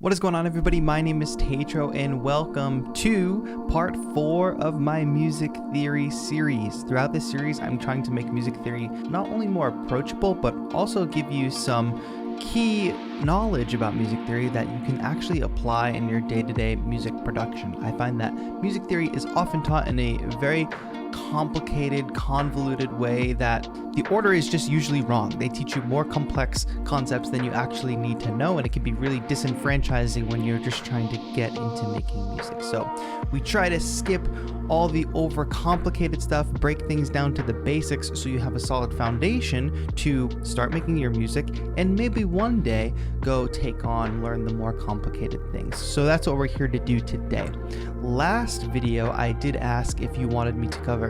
What is going on, everybody? My name is TAETRO and welcome to part 4 of my music theory series. Throughout this series, I'm trying to make music theory not only more approachable, but also give you some key knowledge about music theory that you can actually apply in your day-to-day music production. I find that music theory is often taught in a very complicated, convoluted way that the order is just usually wrong. They teach you more complex concepts than you actually need to know, and it can be really disenfranchising when you're just trying to get into making music. So we try to skip all the overcomplicated stuff, break things down to the basics so you have a solid foundation to start making your music, and maybe one day go take on, learn the more complicated things. So that's what we're here to do today. Last video, I did ask if you wanted me to cover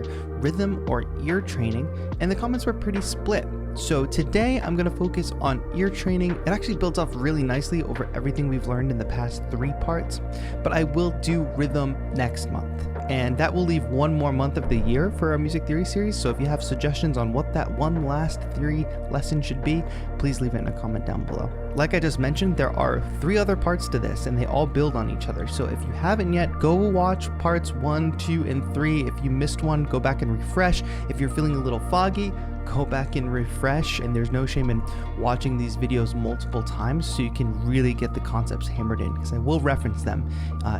rhythm or ear training, and the comments were pretty split. So today I'm going to focus on ear training. It actually builds off really nicely over everything we've learned in the past 3 parts, but I will do rhythm next month. And that will leave 1 more month of the year for our music theory series. So if you have suggestions on what that one last theory lesson should be, please leave it in a comment down below. Like I just mentioned, there are 3 other parts to this and they all build on each other. So if you haven't yet, go watch parts 1, 2, and 3. If you missed one, go back and refresh. If you're feeling a little foggy, go back and refresh, and there's no shame in watching these videos multiple times so you can really get the concepts hammered in, because I will reference them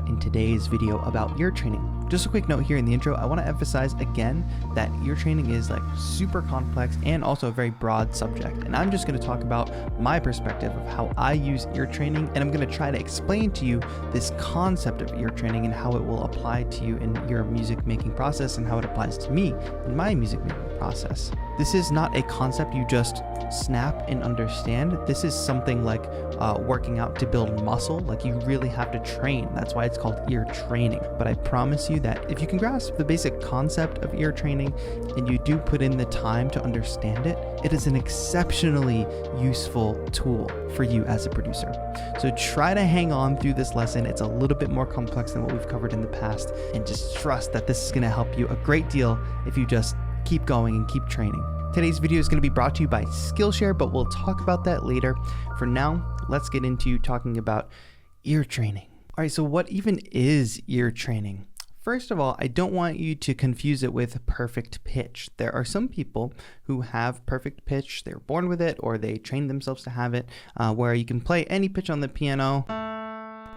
in today's video about ear training. Just a quick note here in the intro, I want to emphasize again that ear training is like super complex and also a very broad subject, and I'm just going to talk about my perspective of how I use ear training, and I'm going to try to explain to you this concept of ear training and how it will apply to you in your music making process and how it applies to me in my music making process. This is not a concept you just snap and understand. This is something like working out to build muscle. Like, you really have to train. That's why it's called ear training. But I promise you that if you can grasp the basic concept of ear training and you do put in the time to understand it, it is an exceptionally useful tool for you as a producer. So try to hang on through this lesson. It's a little bit more complex than what we've covered in the past, and just trust that this is going to help you a great deal if you just keep going and keep training. Today's video is going to be brought to you by Skillshare, but we'll talk about that later. For now, let's get into talking about ear training. All right, so what even is ear training? First of all, I don't want you to confuse it with perfect pitch. There are some people who have perfect pitch. They're born with it, or they train themselves to have it, where you can play any pitch on the piano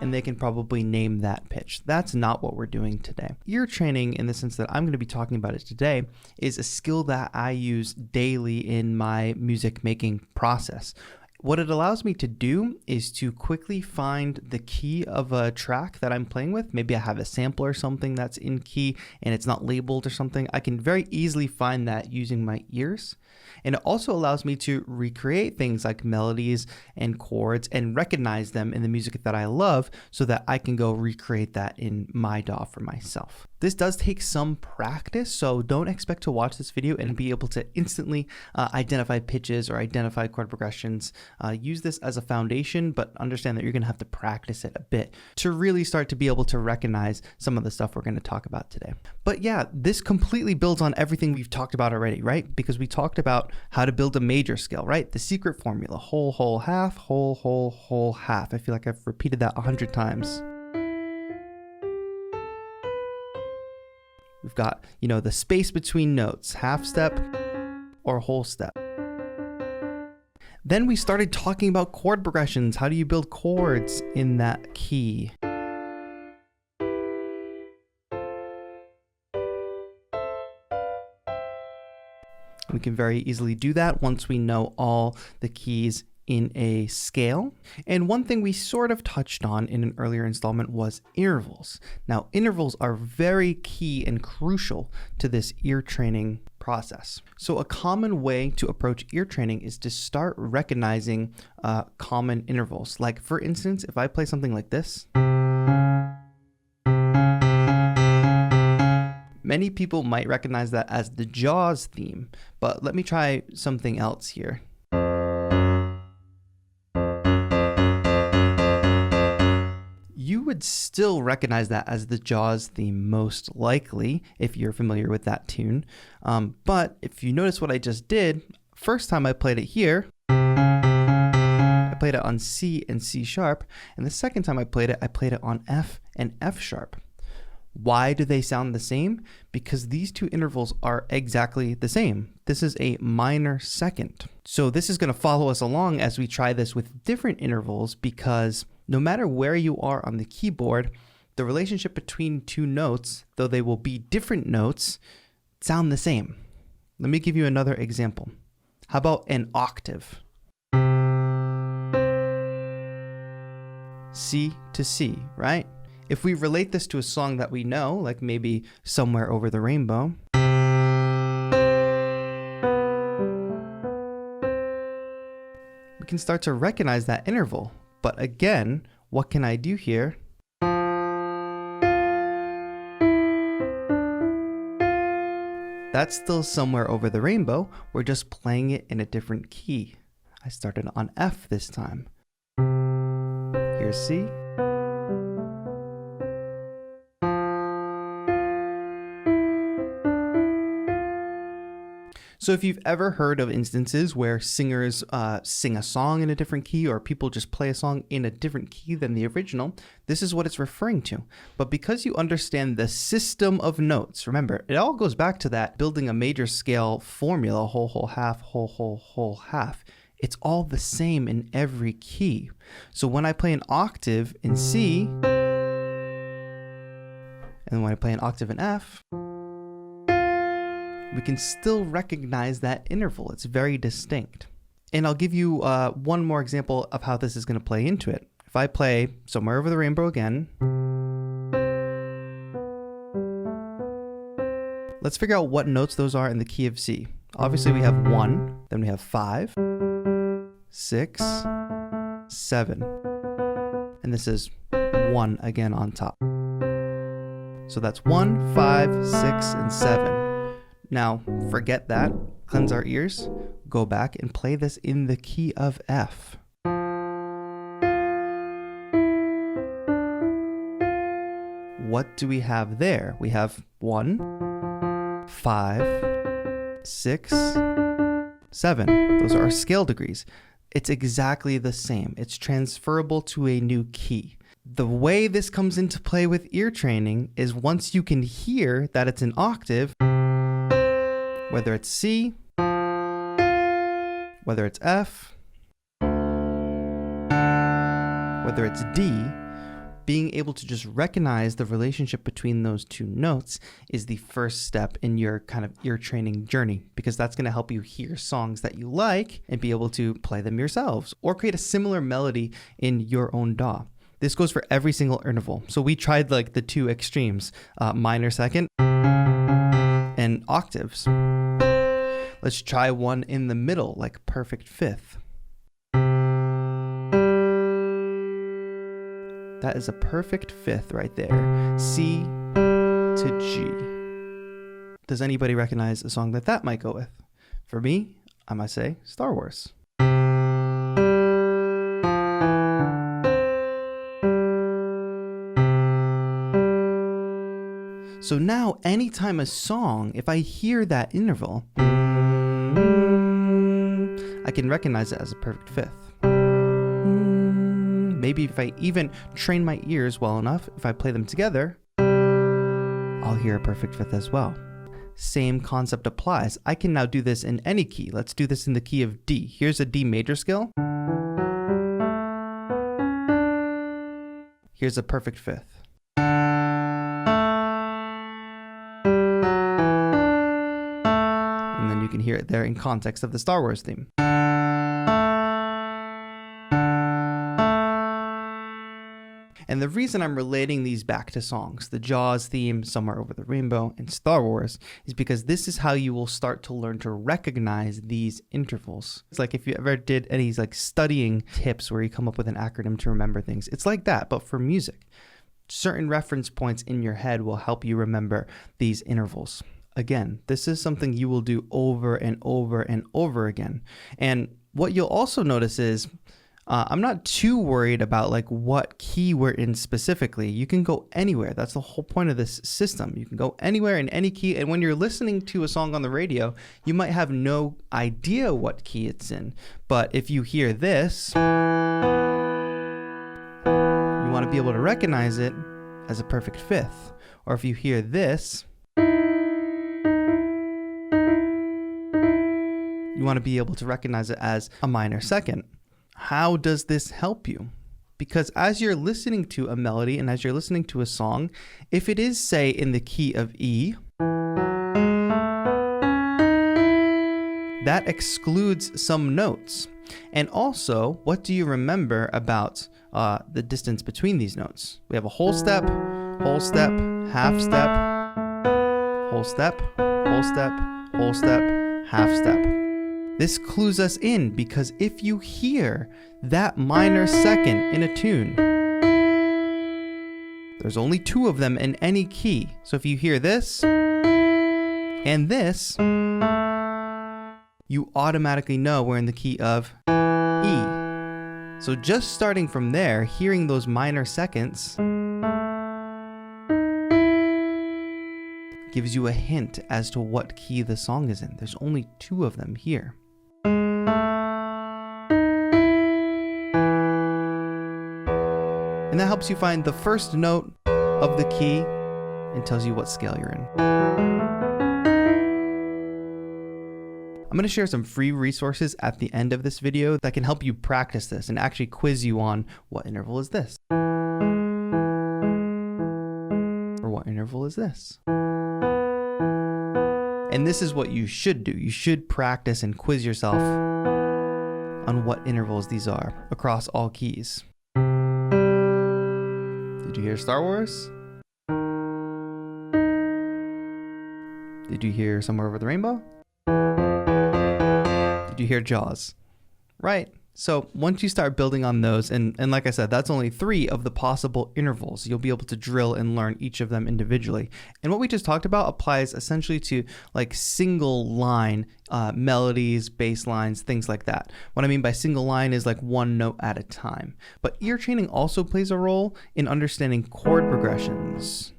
and they can probably name that pitch. That's not what we're doing today. Ear training, in the sense that I'm going to be talking about it today, is a skill that I use daily in my music making process. What it allows me to do is to quickly find the key of a track that I'm playing with. Maybe I have a sample or something that's in key and it's not labeled or something. I can very easily find that using my ears. And it also allows me to recreate things like melodies and chords and recognize them in the music that I love, so that I can go recreate that in my DAW for myself. This does take some practice, so don't expect to watch this video and be able to instantly identify pitches or identify chord progressions. Use this as a foundation, but understand that you're going to have to practice it a bit to really start to be able to recognize some of the stuff we're going to talk about today. But yeah, this completely builds on everything we've talked about already, right? Because we talked about how to build a major scale, right? The secret formula: whole, whole, half, whole, whole, whole, half. I feel like I've repeated that 100 times. We've got, the space between notes, half step or whole step. Then we started talking about chord progressions. How do you build chords in that key? We can very easily do that once we know all the keys in a scale. And one thing we sort of touched on in an earlier installment was intervals. Now, intervals are very key and crucial to this ear training process. So a common way to approach ear training is to start recognizing common intervals. Like, for instance, if I play something like this, many people might recognize that as the Jaws theme, but let me try something else here. You would still recognize that as the Jaws theme, most likely, if you're familiar with that tune. But if you notice what I just did, first time I played it here, I I played it on C and C sharp, and the second time I played it on F and F sharp. Why do they sound the same? Because these two intervals are exactly the same. This is a minor second. So this is going to follow us along as we try this with different intervals, because no matter where you are on the keyboard, the relationship between two notes, though they will be different notes, sound the same. Let me give you another example. How about an octave? C to C, right? If we relate this to a song that we know, like maybe Somewhere Over the Rainbow, we can start to recognize that interval. But again, what can I do here? That's still Somewhere Over the Rainbow. We're just playing it in a different key. I started on F this time. Here's C. So if you've ever heard of instances where singers sing a song in a different key, or people just play a song in a different key than the original, this is what it's referring to. But because you understand the system of notes, remember, it all goes back to that building a major scale formula, whole, whole, half, whole, whole, whole, half. It's all the same in every key. So when I play an octave in C, and when I play an octave in F, we can still recognize that interval. It's very distinct. And I'll give you one more example of how this is going to play into it. If I play Somewhere Over the Rainbow again, let's figure out what notes those are in the key of C. Obviously we have 1, then we have 5, 6, 7, and this is 1 again on top. So that's 1, 5, 6, and 7. Now, forget that, cleanse our ears, go back and play this in the key of F. What do we have there? We have 1, 5, 6, 7. Those are our scale degrees. It's exactly the same. It's transferable to a new key. The way this comes into play with ear training is once you can hear that it's an octave, whether it's C, whether it's F, whether it's D, being able to just recognize the relationship between those two notes is the first step in your kind of ear training journey, because that's going to help you hear songs that you like and be able to play them yourselves or create a similar melody in your own DAW. This goes for every single interval. So we tried like the two extremes, minor second and octaves. Let's try one in the middle, like perfect fifth. That is a perfect fifth right there. C to G. Does anybody recognize a song that might go with? For me, I might say Star Wars. So now, anytime a song, if I hear that interval, I can recognize it as a perfect fifth. Maybe if I even train my ears well enough, if I play them together, I'll hear a perfect fifth as well. Same concept applies. I can now do this in any key. Let's do this in the key of D. Here's a D major scale. Here's a perfect fifth. And then you can hear it there in context of the Star Wars theme. And the reason I'm relating these back to songs, the Jaws theme, Somewhere Over the Rainbow, and Star Wars, is because this is how you will start to learn to recognize these intervals. It's like if you ever did any like studying tips where you come up with an acronym to remember things. It's like that, but for music. Certain reference points in your head will help you remember these intervals. Again, this is something you will do over and over and over again. And what you'll also notice is I'm not too worried about like what key we're in specifically. You can go anywhere. That's the whole point of this system. You can go anywhere in any key. And when you're listening to a song on the radio, you might have no idea what key it's in. But if you hear this, you want to be able to recognize it as a perfect fifth. Or if you hear this, you want to be able to recognize it as a minor second. How does this help you? Because as you're listening to a melody and as you're listening to a song, if it is, say, in the key of E, that excludes some notes. And also, what do you remember about the distance between these notes? We have a whole step, half step, whole step, whole step, half step. This clues us in because if you hear that minor second in a tune, there's only two of them in any key. So if you hear this and this, you automatically know we're in the key of E. So just starting from there, hearing those minor seconds gives you a hint as to what key the song is in. There's only two of them here. And that helps you find the first note of the key and tells you what scale you're in. I'm going to share some free resources at the end of this video that can help you practice this and actually quiz you on what interval is this? Or what interval is this? And this is what you should do. You should practice and quiz yourself on what intervals these are across all keys. Did you hear Star Wars? Did you hear Somewhere Over the Rainbow? Did you hear Jaws? Right. So once you start building on those, and like I said, that's only 3 of the possible intervals. You'll be able to drill and learn each of them individually. And what we just talked about applies essentially to like single line melodies, bass lines, things like that. What I mean by single line is like one note at a time. But ear training also plays a role in understanding chord progressions.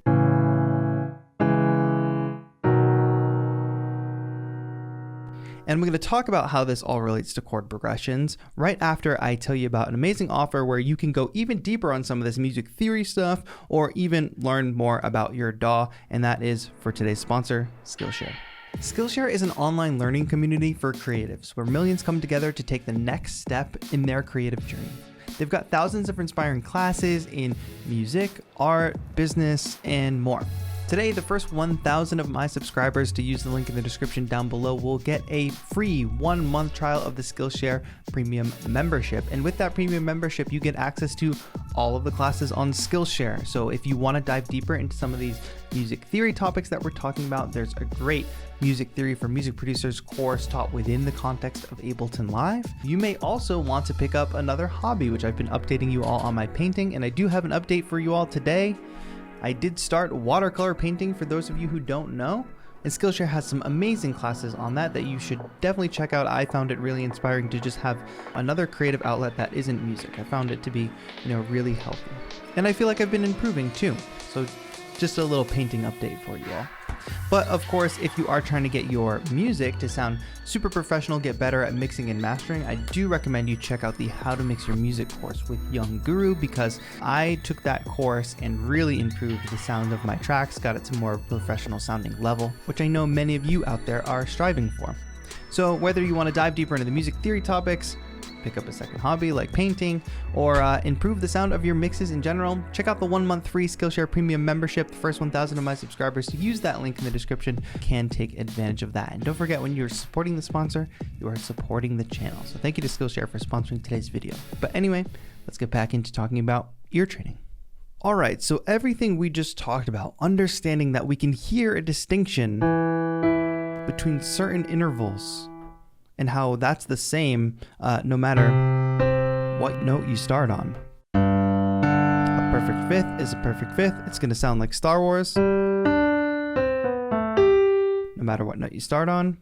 And we're going to talk about how this all relates to chord progressions right after I tell you about an amazing offer where you can go even deeper on some of this music theory stuff or even learn more about your DAW, and that is for today's sponsor, Skillshare. Skillshare is an online learning community for creatives where millions come together to take the next step in their creative journey. They've got thousands of inspiring classes in music, art, business, and more. Today, the first 1,000 of my subscribers to use the link in the description down below will get a free 1-month trial of the Skillshare Premium membership. And with that premium membership, you get access to all of the classes on Skillshare. So if you want to dive deeper into some of these music theory topics that we're talking about, there's a great music theory for music producers course taught within the context of Ableton Live. You may also want to pick up another hobby, which I've been updating you all on my painting, and I do have an update for you all today. I did start watercolor painting for those of you who don't know, and Skillshare has some amazing classes on that you should definitely check out. I found it really inspiring to just have another creative outlet that isn't music. I found it to be, really healthy. And I feel like I've been improving too. So just a little painting update for you all. But of course, if you are trying to get your music to sound super professional, get better at mixing and mastering, I do recommend you check out the How to Mix Your Music course with Young Guru, because I took that course and really improved the sound of my tracks, got it to more professional sounding level, which I know many of you out there are striving for. So whether you want to dive deeper into the music theory topics, pick up a second hobby like painting, or improve the sound of your mixes in general, check out the 1-month free Skillshare Premium membership. The first 1,000 of my subscribers to use that link in the description can take advantage of that. And don't forget, when you're supporting the sponsor, you are supporting the channel. So thank you to Skillshare for sponsoring today's video. But anyway, let's get back into talking about ear training. All right, so everything we just talked about, understanding that we can hear a distinction between certain intervals and how that's the same no matter what note you start on. A perfect fifth is a perfect fifth. It's going to sound like Star Wars, no matter what note you start on.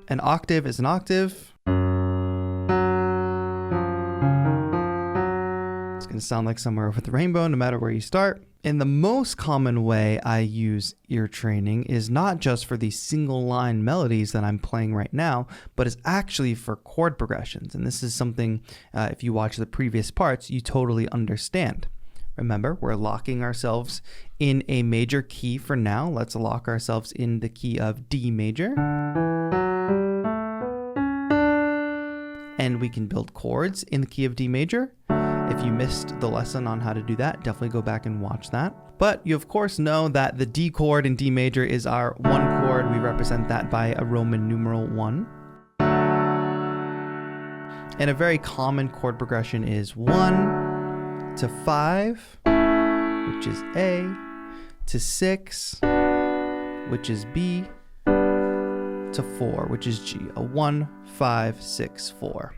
An octave is an octave. It's going to sound like Somewhere Over the Rainbow, no matter where you start. And the most common way I use ear training is not just for these single line melodies that I'm playing right now, but is actually for chord progressions. And this is something, if you watch the previous parts, you totally understand. Remember, we're locking ourselves in a major key for now. Let's lock ourselves in the key of D major. And we can build chords in the key of D major. If you missed the lesson on how to do that, definitely go back and watch that. But you of course know that the D chord in D major is our 1 chord. We represent that by a Roman numeral 1. And a very common chord progression is 1 to 5, which is A, to 6, which is B, to 4, which is G. A 1, 5, 6, 4.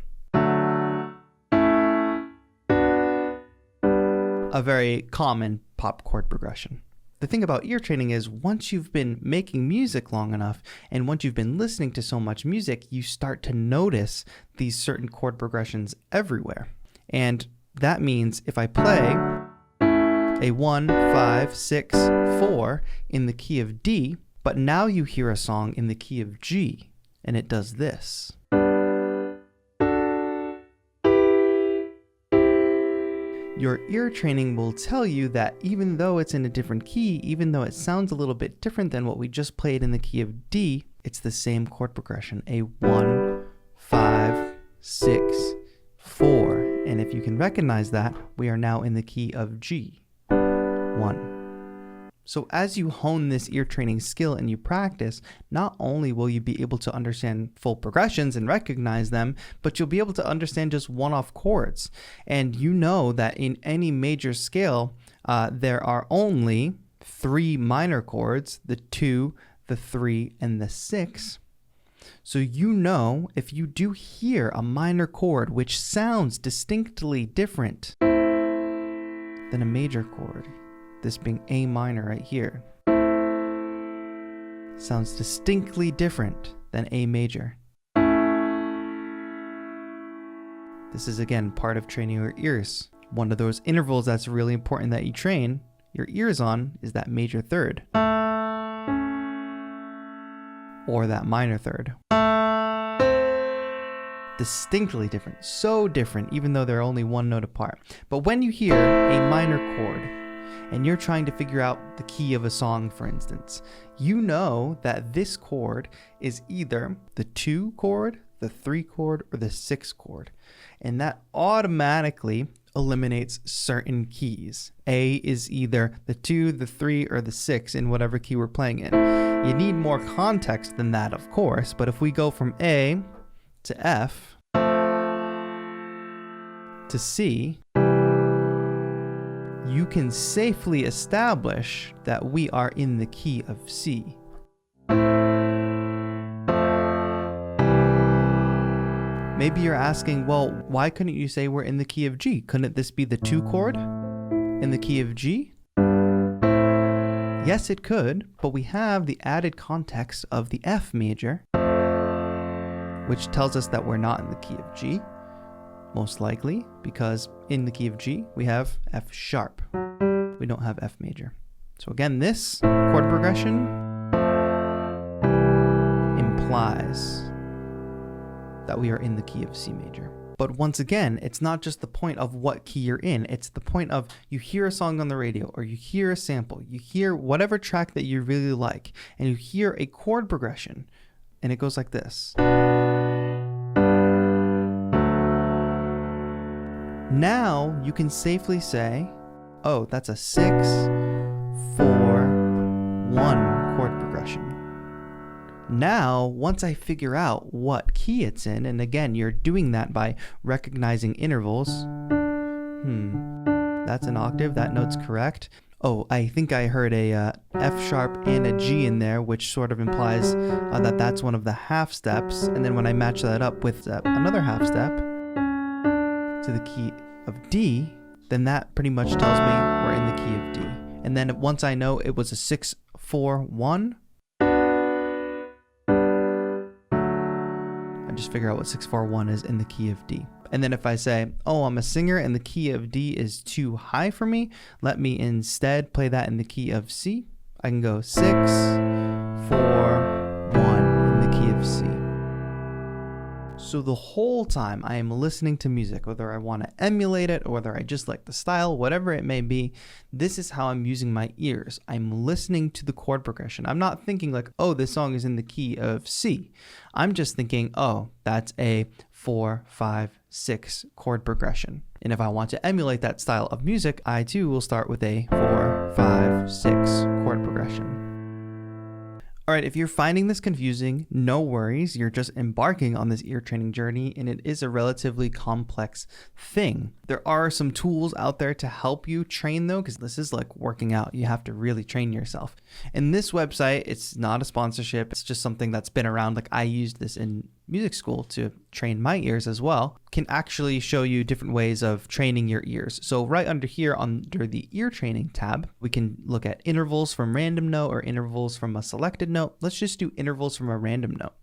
A very common pop chord progression. The thing about ear training is once you've been making music long enough and once you've been listening to so much music, you start to notice these certain chord progressions everywhere. And that means if I play a 1, 5, 6, 4 in the key of D, but now you hear a song in the key of G and it does this. Your ear training will tell you that even though it's in a different key, even though it sounds a little bit different than what we just played in the key of D, it's the same chord progression, a 1, 5, 6, 4. And if you can recognize that, we are now in the key of G, 1. So as you hone this ear training skill and you practice, not only will you be able to understand full progressions and recognize them, but you'll be able to understand just one-off chords. And you know that in any major scale, there are only 3 minor chords, the 2, the 3, and the 6. So you know if you do hear a minor chord which sounds distinctly different than a major chord, this being A minor right here, sounds distinctly different than A major. This is again part of training your ears. One of those intervals that's really important that you train your ears on is that major third, or that minor third. Distinctly different, so different, even though they're only 1 note apart. But when you hear a minor chord, and you're trying to figure out the key of a song, for instance, you know that this chord is either the 2 chord, the 3 chord, or the 6 chord. And that automatically eliminates certain keys. A is either the 2, the 3, or the 6 in whatever key we're playing in. You need more context than that, of course, but if we go from A to F to C, you can safely establish that we are in the key of C. Maybe you're asking, well, why couldn't you say we're in the key of G? Couldn't this be the 2 chord in the key of G? Yes, it could, but we have the added context of the F major, which tells us that we're not in the key of G. Most likely, because in the key of G, we have F sharp. We don't have F major. So again, this chord progression implies that we are in the key of C major. But once again, it's not just the point of what key you're in. It's the point of you hear a song on the radio, or you hear a sample, you hear whatever track that you really like, and you hear a chord progression, and it goes like this. Now you can safely say, oh, that's a 6, 4, 1 chord progression. Now, once I figure out what key it's in, and again, you're doing that by recognizing intervals. That's an octave, that note's correct. Oh, I think I heard a F sharp and a G in there, which sort of implies that that's one of the half steps. And then when I match that up with another half step to the key of D, then that pretty much tells me we're in the key of D. And then once I know it was a 6, 4, 1, I just figure out what 6-4-1 is in the key of D. And then if I say, oh, I'm a singer and the key of D is too high for me, let me instead play that in the key of C. I can go 6, 4, 1 in the key of C. So the whole time I am listening to music, whether I want to emulate it or whether I just like the style, whatever it may be, this is how I'm using my ears. I'm listening to the chord progression. I'm not thinking like, oh, this song is in the key of C. I'm just thinking, oh, that's a 4, 5, 6 chord progression. And if I want to emulate that style of music, I too will start with a 4, 5, 6 chord progression. All right, if you're finding this confusing, no worries. You're just embarking on this ear training journey, and it is a relatively complex thing. There are some tools out there to help you train though, because this is like working out. You have to really train yourself. And this website, it's not a sponsorship. It's just something that's been around. Like I used this in music school to train my ears as well, can actually show you different ways of training your ears. So right under here under the ear training tab, we can look at intervals from random note or intervals from a selected note. Let's just do intervals from a random note.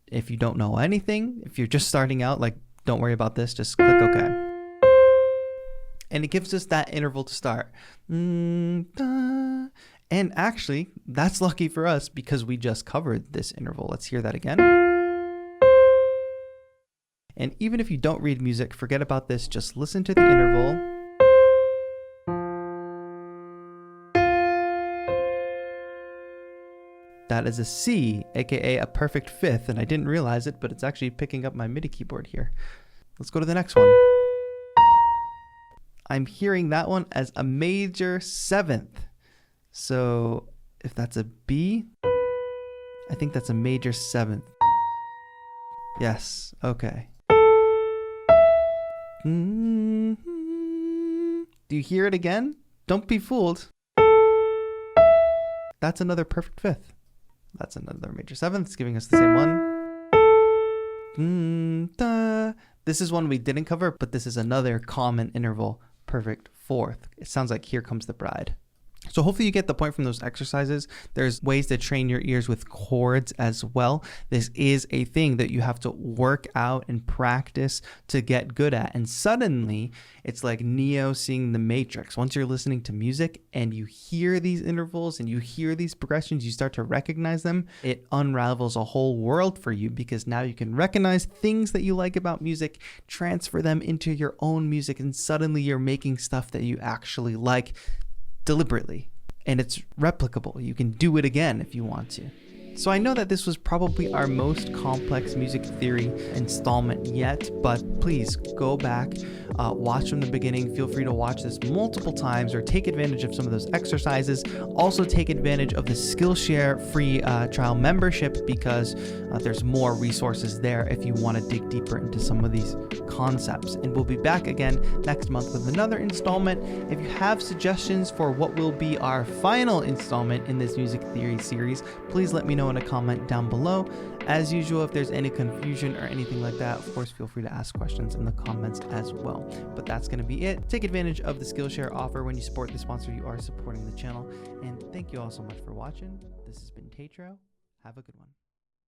If you don't know anything, if you're just starting out, like don't worry about this, just click OK. And it gives us that interval to start. And actually, that's lucky for us because we just covered this interval. Let's hear that again. And even if you don't read music, forget about this. Just listen to the interval. That is a C, aka a perfect fifth, and I didn't realize it, but it's actually picking up my MIDI keyboard here. Let's go to the next one. I'm hearing that one as a major seventh. So if that's a B, I think that's a major seventh. Yes, okay. Do you hear it again? Don't be fooled. That's another perfect fifth. That's another major seventh. It's giving us the same one. This is one we didn't cover, but this is another common interval, perfect fourth. It sounds like Here Comes the Bride. So hopefully you get the point from those exercises. There's ways to train your ears with chords as well. This is a thing that you have to work out and practice to get good at. And suddenly it's like Neo seeing the Matrix. Once you're listening to music and you hear these intervals and you hear these progressions, you start to recognize them. It unravels a whole world for you because now you can recognize things that you like about music, transfer them into your own music, and suddenly you're making stuff that you actually like deliberately, and it's replicable. You can do it again if you want to. So I know that this was probably our most complex music theory installment yet, but please go back, watch from the beginning. Feel free to watch this multiple times or take advantage of some of those exercises. Also take advantage of the Skillshare free trial membership because there's more resources there if you want to dig deeper into some of these concepts. And we'll be back again next month with another installment. If you have suggestions for what will be our final installment in this music theory series, please let me know in a comment down below. As usual, if there's any confusion or anything like that, of course, feel free to ask questions in the comments as well. But that's going to be it. Take advantage of the Skillshare offer. When you support the sponsor, you are supporting the channel. And thank you all so much for watching. This has been TAETRO. Have a good one.